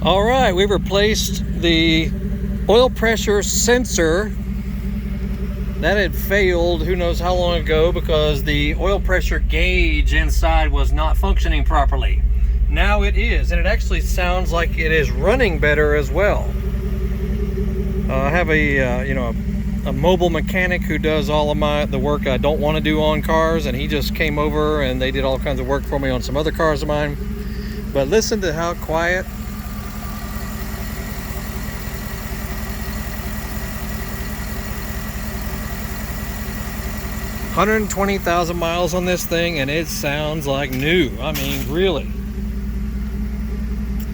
All right, we replaced the oil pressure sensor. That had failed who knows how long ago because the oil pressure gauge inside was not functioning properly. Now it is, and it actually sounds like it is running better as well. I have a mobile mechanic who does all of the work I don't want to do on cars, and he just came over and they did all kinds of work for me on some other cars of mine. But listen to how quiet. $120,000 miles on this thing, and it sounds like new. I mean, really.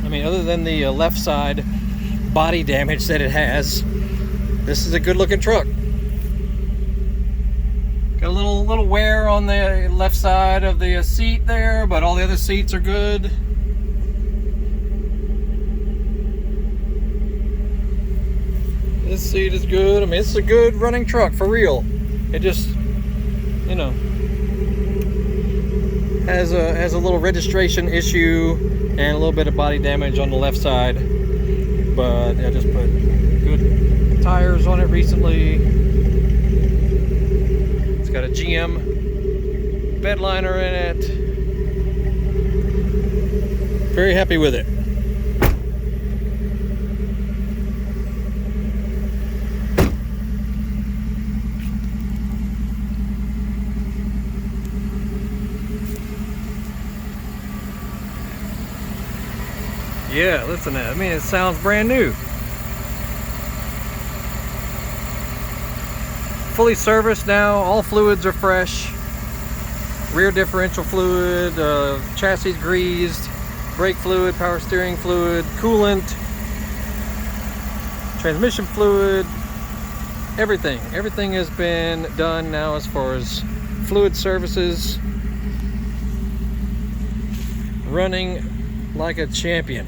I mean, other than the left side body damage that it has, this is a good looking truck. Got a little wear on the left side of the seat there, but all the other seats are good. This seat is good. I mean, it's a good running truck for real. It just, you know, has a little registration issue and a little bit of body damage on the left side, but I just put good tires on it recently. It's got a GM bed liner in it. Very happy with it. Yeah, listen to that. I mean, it sounds brand new. Fully serviced now. All fluids are fresh. Rear differential fluid, chassis greased, brake fluid, power steering fluid, coolant, transmission fluid, everything. Everything has been done now as far as fluid services. Running like a champion.